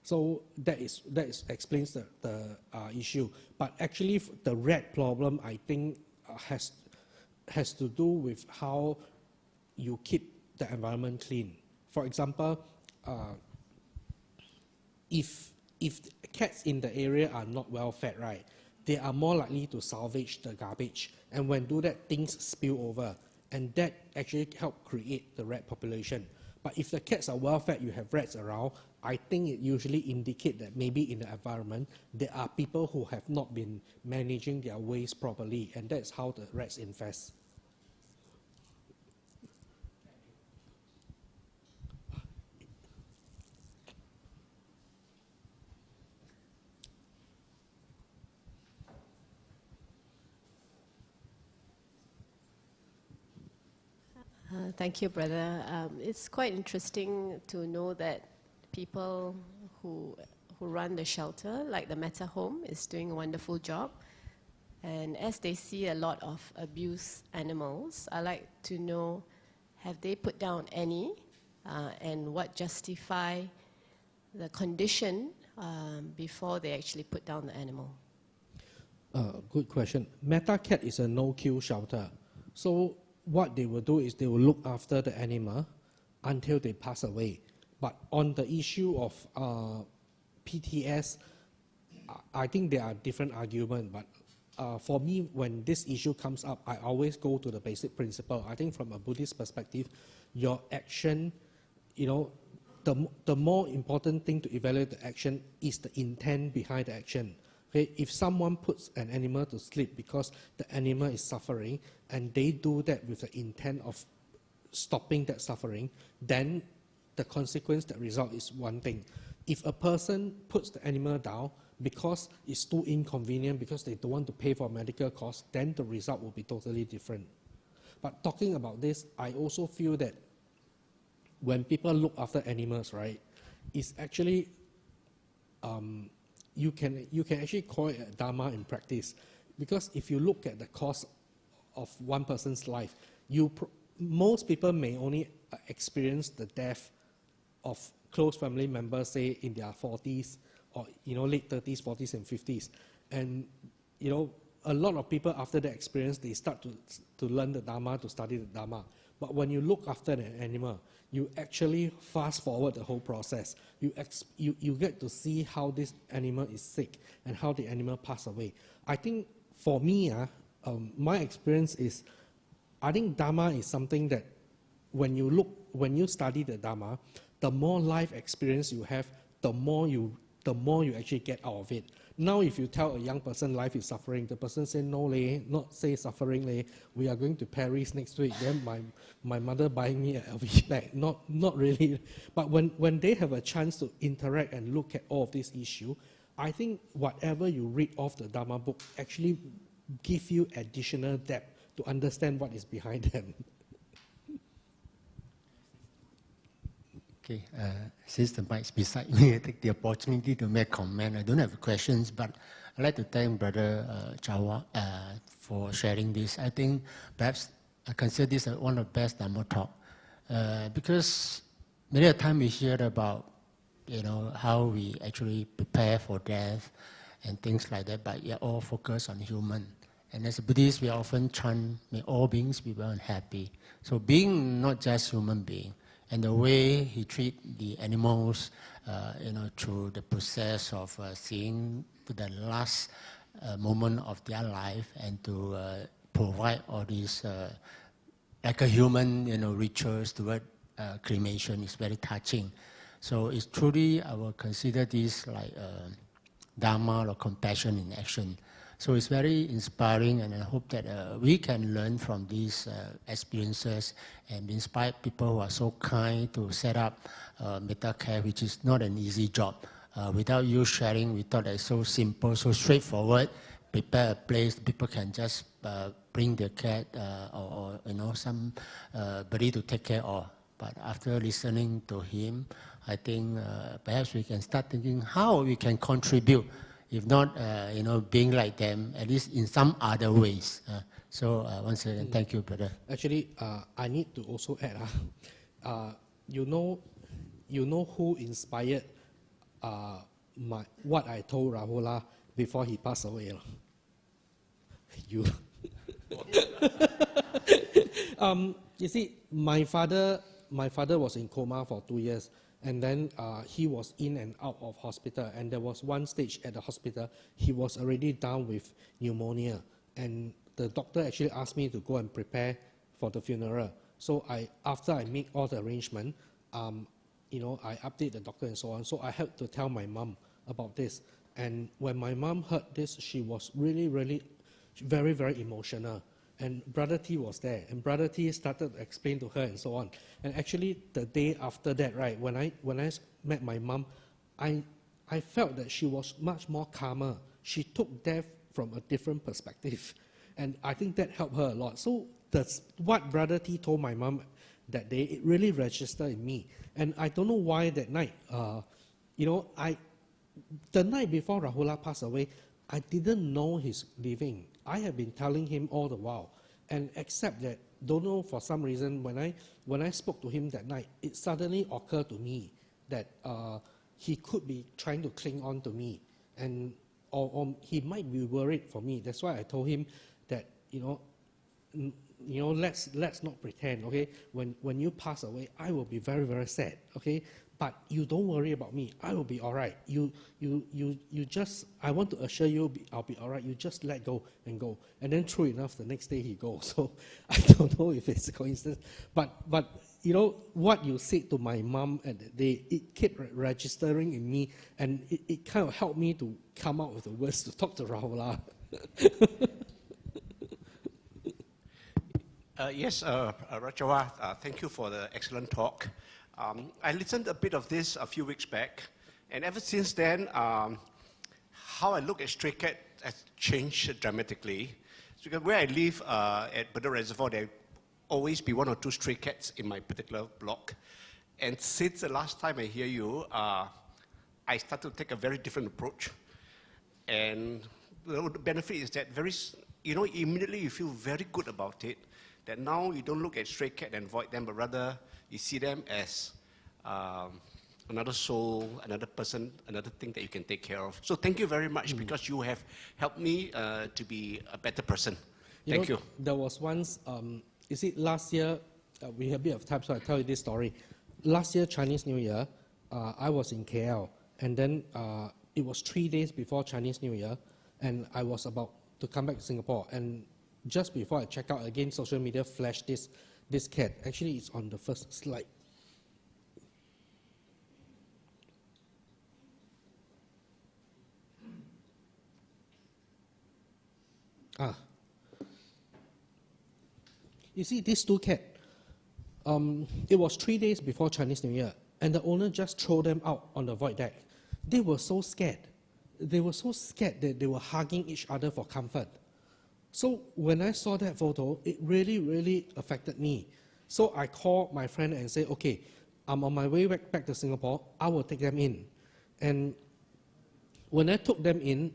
Speaker 1: So that explains the issue. But actually, the rat problem, I think, has to do with how you keep the environment clean. For example, if cats in the area are not well fed, right, they are more likely to salvage the garbage. And when do that, things spill over. And that actually help create the rat population. But if the cats are well fed, you have rats around, I think it usually indicates that maybe in the environment, there are people who have not been managing their waste properly. And that's how the rats infest.
Speaker 5: Thank you, brother. It's quite interesting to know that people who run the shelter, like the Meta Home, is doing a wonderful job. And as they see a lot of abused animals, I like to know, have they put down any, and what justify the condition before they actually put down the animal?
Speaker 1: Good question. Meta Cat is a no-kill shelter. So what they will do is they will look after the animal until they pass away. But on the issue of PTS, I think there are different arguments. But for me, when this issue comes up, I always go to the basic principle. I think from a Buddhist perspective, your action, the more important thing to evaluate the action is the intent behind the action. Okay, if someone puts an animal to sleep because the animal is suffering, and they do that with the intent of stopping that suffering, then the consequence that result is one thing. If a person puts the animal down because it's too inconvenient, because they don't want to pay for medical costs, then the result will be totally different. But talking about this, I also feel that when people look after animals, right, it's actually you can actually call it a Dhamma in practice, because if you look at the cost of one person's life, most people may only experience the death of close family members, say in their 40s or late 30s, 40s, and 50s, and a lot of people after that experience, they start to learn the Dhamma, to study the Dhamma. But when you look after an animal, you actually fast forward the whole process. You get to see how this animal is sick and how the animal passed away. I think for me, my experience is, I think Dhamma is something that when you study the Dhamma, the more life experience you have, the more you actually get out of it. Now, if you tell a young person life is suffering, the person say no leh, not say suffering leh. We are going to Paris next week. Then my mother buying me an LV bag. Not really. But when they have a chance to interact and look at all of these issues, I think whatever you read off the Dhamma book actually give you additional depth to understand what is behind them.
Speaker 6: Okay, since the mic's beside me, I take the opportunity to make a comment. I don't have questions, but I'd like to thank Brother Chow for sharing this. I think perhaps I consider this one of the best Dhamma talk because many a time we hear about how we actually prepare for death and things like that, but we are all focused on human. And as a Buddhist, we often chant, may all beings be well and happy. So being not just human being, and the way he treat the animals, through the process of seeing to the last moment of their life, and to provide all these like a human, rituals toward cremation is very touching. So it's truly, I will consider this like Dhamma or compassion in action. So it's very inspiring, and I hope that we can learn from these experiences and inspire people who are so kind to set up metta care, which is not an easy job. Without you sharing, we thought that it's so simple, so straightforward. Prepare a place, people can just bring their cat or somebody to take care of. But after listening to him, I think perhaps we can start thinking how we can contribute. If not, being like them, at least in some other ways. So once again, thank you, brother.
Speaker 1: Actually, I need to also add, you know who inspired what I told Rahula before he passed away? You. You see, my father was in coma for 2 years. And then he was in and out of hospital. And there was one stage at the hospital, he was already down with pneumonia. And the doctor actually asked me to go and prepare for the funeral. So after I make all the arrangement, I update the doctor and so on. So I had to tell my mom about this. And when my mom heard this, she was really, really very, very emotional. And Brother T was there, and Brother T started to explain to her and so on. And actually, the day after that, right, when I met my mom, I felt that she was much more calmer. She took death from a different perspective, and I think that helped her a lot. So that's what Brother T told my mom that day. It really registered in me, and I don't know why that night. The night before Rahula passed away, I didn't know he's leaving. I have been telling him all the while, and except that, don't know for some reason, when I spoke to him that night, it suddenly occurred to me that he could be trying to cling on to me, and or he might be worried for me. That's why I told him that let's not pretend, okay? When you pass away, I will be very, very sad, okay? But you don't worry about me. I will be all right. You just, I want to assure you I'll be all right. You just let go and go. And then true enough, the next day he goes. So I don't know if it's a coincidence. But what you said to my mom at that day, it kept registering in me, and it kind of helped me to come out with the words to talk to Rahula.
Speaker 7: Yes, Rajawa, thank you for the excellent talk. I listened a bit of this a few weeks back, and ever since then, how I look at stray cat has changed dramatically. Because where I live at Buddha Reservoir, there always be 1 or 2 stray cats in my particular block. And since the last time I hear you, I started to take a very different approach. And the benefit is that immediately you feel very good about it. That now you don't look at stray cat and avoid them, but rather you see them as another soul, another person, another thing that you can take care of. So thank you very much because you have helped me to be a better person. Thank you.
Speaker 1: There was once, you see, last year, we had a bit of time, so I'll tell you this story. Last year, Chinese New Year, I was in KL, and then it was 3 days before Chinese New Year, and I was about to come back to Singapore. And just before I check out again, social media flashed this cat. Actually, it's on the first slide. You see, these two cats, it was 3 days before Chinese New Year, and the owner just threw them out on the void deck. They were so scared. They were so scared that they were hugging each other for comfort. So when I saw that photo, it really, really affected me. So I called my friend and said, okay, I'm on my way back to Singapore. I will take them in. And when I took them in,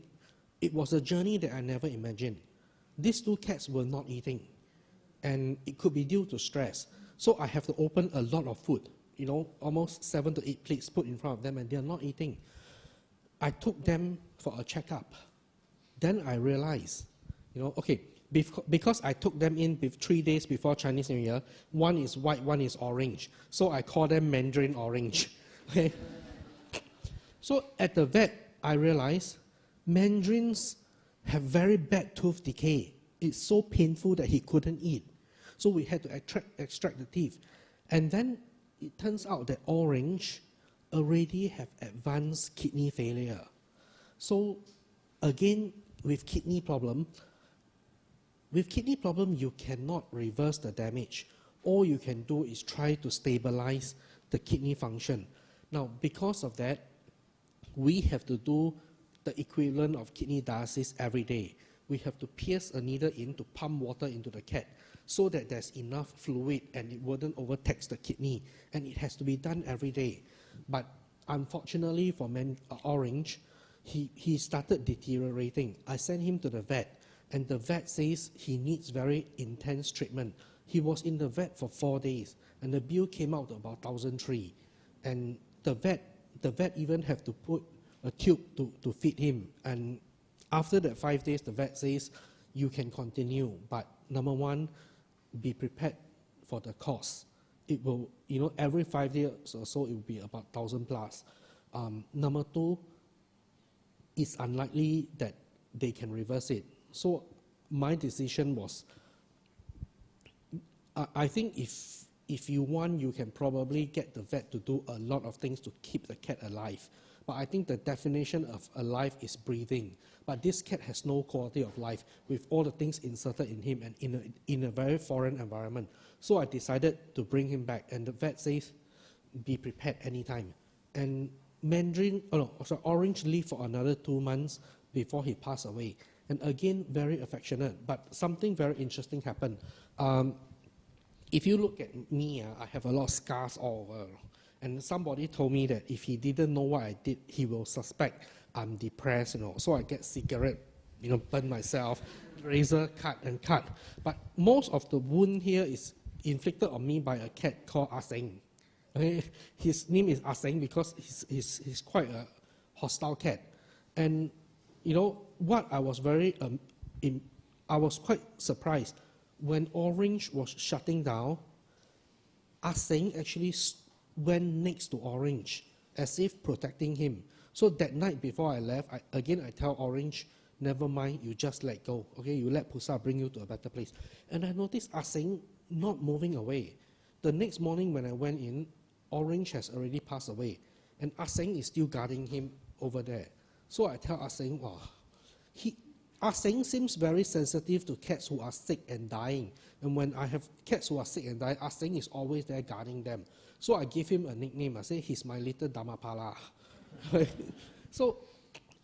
Speaker 1: it was a journey that I never imagined. These two cats were not eating, and it could be due to stress. So I have to open a lot of food, almost 7 to 8 plates put in front of them, and they're not eating. I took them for a checkup. Then I realized, okay, because I took them in 3 days before Chinese New Year, one is white, one is orange. So I call them Mandarin Orange. Okay? So at the vet, I realized Mandarins have very bad tooth decay. It's so painful that he couldn't eat. So we had to extract the teeth. And then it turns out that Orange already have advanced kidney failure. So again, with kidney problem, you cannot reverse the damage. All you can do is try to stabilize the kidney function. Now, because of that, we have to do the equivalent of kidney dialysis every day. We have to pierce a needle in to pump water into the cat so that there's enough fluid and it wouldn't overtax the kidney. And it has to be done every day. But unfortunately for Orange, he started deteriorating. I sent him to the vet, and the vet says he needs very intense treatment. He was in the vet for 4 days, and the bill came out to about 1,300. And the vet even have to put a tube to feed him. And after that 5 days, the vet says, you can continue, but number one, be prepared for the cost. It will, every 5 years or so, it will be about 1,000 plus. Number two, it's unlikely that they can reverse it. So my decision was, I think if you want, you can probably get the vet to do a lot of things to keep the cat alive. But I think the definition of alive is breathing. But this cat has no quality of life with all the things inserted in him and in a very foreign environment. So I decided to bring him back, and the vet says, be prepared anytime. And Orange lived for another 2 months before he passed away. And again, very affectionate, but something very interesting happened. If you look at me, I have a lot of scars all over. And somebody told me that if he didn't know what I did, he will suspect I'm depressed, So I get cigarette, burn myself, razor cut. But most of the wound here is inflicted on me by a cat called Aseng. Okay? His name is Aseng because he's quite a hostile cat. And what I was I was quite surprised. When Orange was shutting down, Aseng actually went next to Orange as if protecting him. So that night before I left, I tell Orange, never mind, you just let go. Okay, you let Pusa bring you to a better place. And I noticed Aseng not moving away. The next morning when I went in, Orange has already passed away. And Aseng is still guarding him over there. So I tell Aseng, Aseng seems very sensitive to cats who are sick and dying. And when I have cats who are sick and dying, Aseng is always there guarding them. So I give him a nickname. I say, he's my little Dhamma. So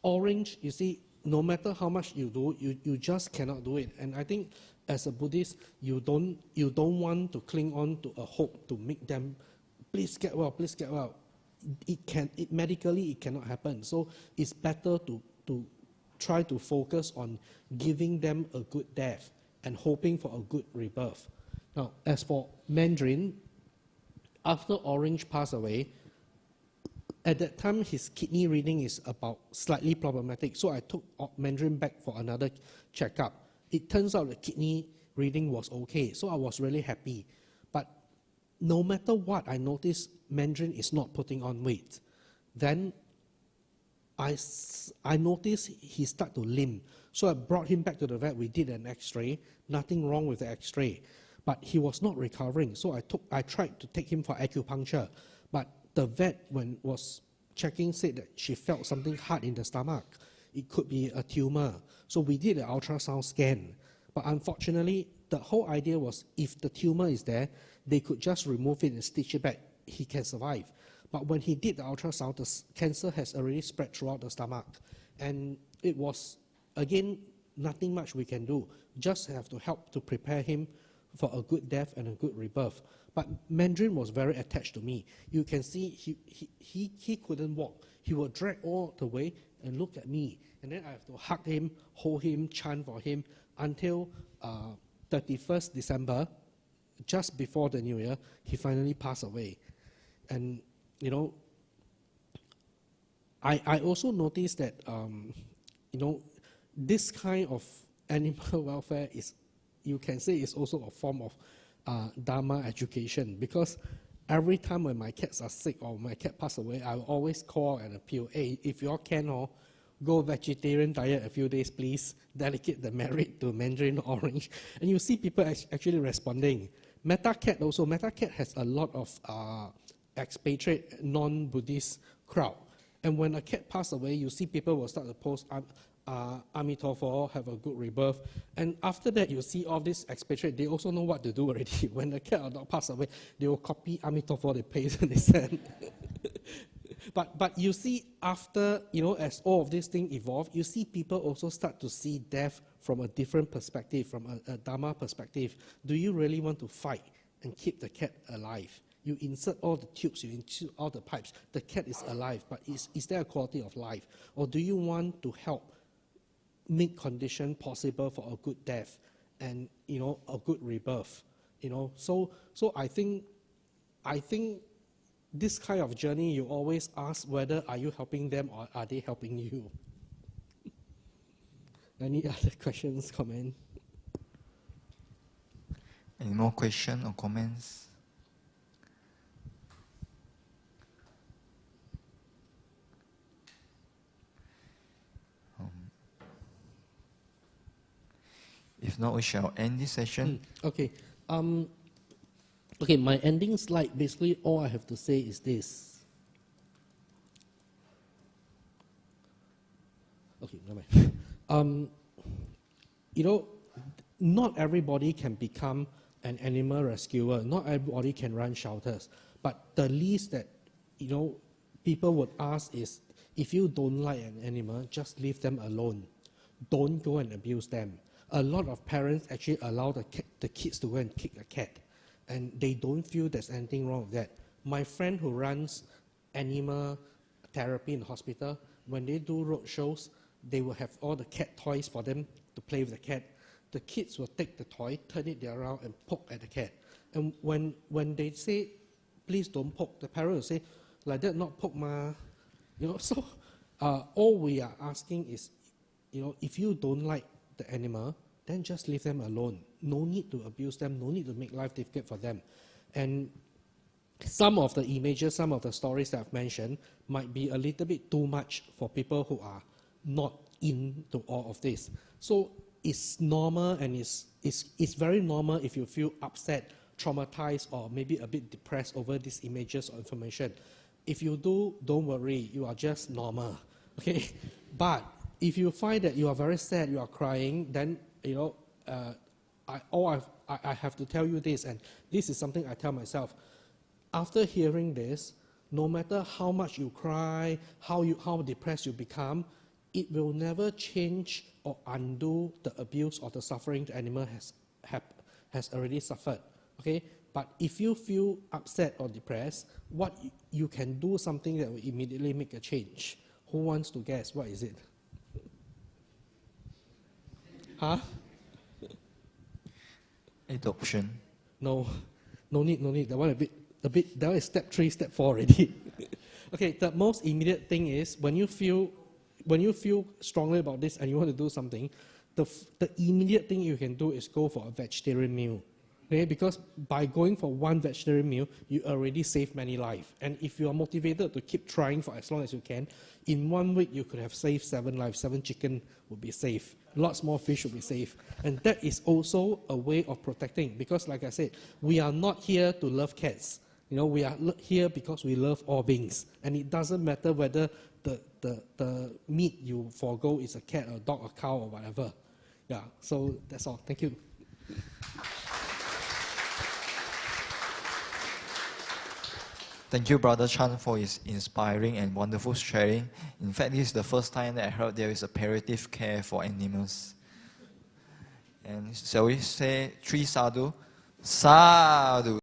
Speaker 1: Orange, you see, no matter how much you do, you just cannot do it. And I think as a Buddhist, you don't want to cling on to a hope to make them, please get well, please get well. Medically, it cannot happen. So it's better to try to focus on giving them a good death and hoping for a good rebirth. Now, as for Mandarin, after Orange passed away, at that time, his kidney reading is about slightly problematic. So I took Mandarin back for another checkup. It turns out the kidney reading was okay. So I was really happy. But no matter what, I noticed Mandarin is not putting on weight. Then I noticed he started to limp. So I brought him back to the vet. We did an x-ray. Nothing wrong with the x-ray. But he was not recovering. So I tried to take him for acupuncture. But the vet, when was checking, said that she felt something hard in the stomach. It could be a tumor. So we did an ultrasound scan. But unfortunately, the whole idea was if the tumor is there, they could just remove it and stitch it back. He can survive. But when he did the ultrasound, the cancer has already spread throughout the stomach. And it was, again, nothing much we can do. Just have to help to prepare him for a good death and a good rebirth. But Mandarin was very attached to me. You can see he couldn't walk. He would drag all the way and look at me. And then I have to hug him, hold him, chant for him until 31st December, just before the New Year, he finally passed away. And, you know, I also noticed that, you know, this kind of animal welfare is, you can say, is also a form of Dhamma education, because every time when my cats are sick or my cat pass away, I will always call and appeal, hey, if you all can, go vegetarian diet a few days, please. Dedicate the merit to Mandarin orange. And you see people actually responding. Meta Cat also, Meta Cat has a lot of expatriate, non-Buddhist crowd. And when a cat passes away, you see people will start to post, Amitofo, have a good rebirth. And after that, you see all these expatriate, they also know what to do already. When the cat or dog pass away, they will copy Amitofo, they paste and they send. But you see, after, you know, as all of these things evolve, you see people also start to see death from a different perspective, from a Dhamma perspective. Do you really want to fight and keep the cat alive? You insert all the tubes, you insert all the pipes, the cat is alive, but is there a quality of life? Or do you want to help make condition possible for a good death and, you know, a good rebirth? You know, so I think this kind of journey, you always ask whether are you helping them or are they helping you? Any other questions, comment?
Speaker 2: Any more questions or comments? If not, we shall end this session.
Speaker 1: Okay. Okay, my ending slide, basically all I have to say is this. Okay, never mind. You know, not everybody can become an animal rescuer. Not everybody can run shelters. But the least that, you know, people would ask is, if you don't like an animal, just leave them alone. Don't go and abuse them. A lot of parents actually allow the kids to go and kick a cat, and they don't feel there's anything wrong with that. My friend who runs animal therapy in the hospital, when they do road shows, they will have all the cat toys for them to play with the cat. The kids will take the toy, turn it around and poke at the cat. And when they say, please don't poke, the parent will say, like that not poke ma. You know, so all we are asking is, you know, if you don't like the animal, then just leave them alone. No need to abuse them, no need to make life difficult for them. And some of the images, some of the stories that I've mentioned might be a little bit too much for people who are not into all of this. So it's normal, and it's very normal if you feel upset, traumatized, or maybe a bit depressed over these images or information. If you do, don't worry, you are just normal, okay? But if you find that you are very sad, you are crying, then, you know, I have to tell you this, and this is something I tell myself. After hearing this, no matter how much you cry, how depressed you become, it will never change or undo the abuse or the suffering the animal has already suffered, okay? But if you feel upset or depressed, what you can do something that will immediately make a change. Who wants to guess? What is it? Huh?
Speaker 2: Adoption.
Speaker 1: No need. That one a bit. That one is step 3, step 4 already. Okay, the most immediate thing is when you feel strongly about this and you want to do something, the immediate thing you can do is go for a vegetarian meal. Okay, because by going for one vegetarian meal, you already save many lives. And if you are motivated to keep trying for as long as you can, in 1 week you could have saved 7 lives. 7 chicken would be safe. Lots more fish would be safe. And that is also a way of protecting. Because like I said, we are not here to love cats. You know, we are here because we love all beings. And it doesn't matter whether the meat you forego is a cat, a dog, a cow, or whatever. Yeah, so that's all. Thank you.
Speaker 2: Thank you, Brother Chan, for his inspiring and wonderful sharing. In fact, this is the first time that I heard there is a palliative care for animals. And shall we say 3 sadhu? Sadhu.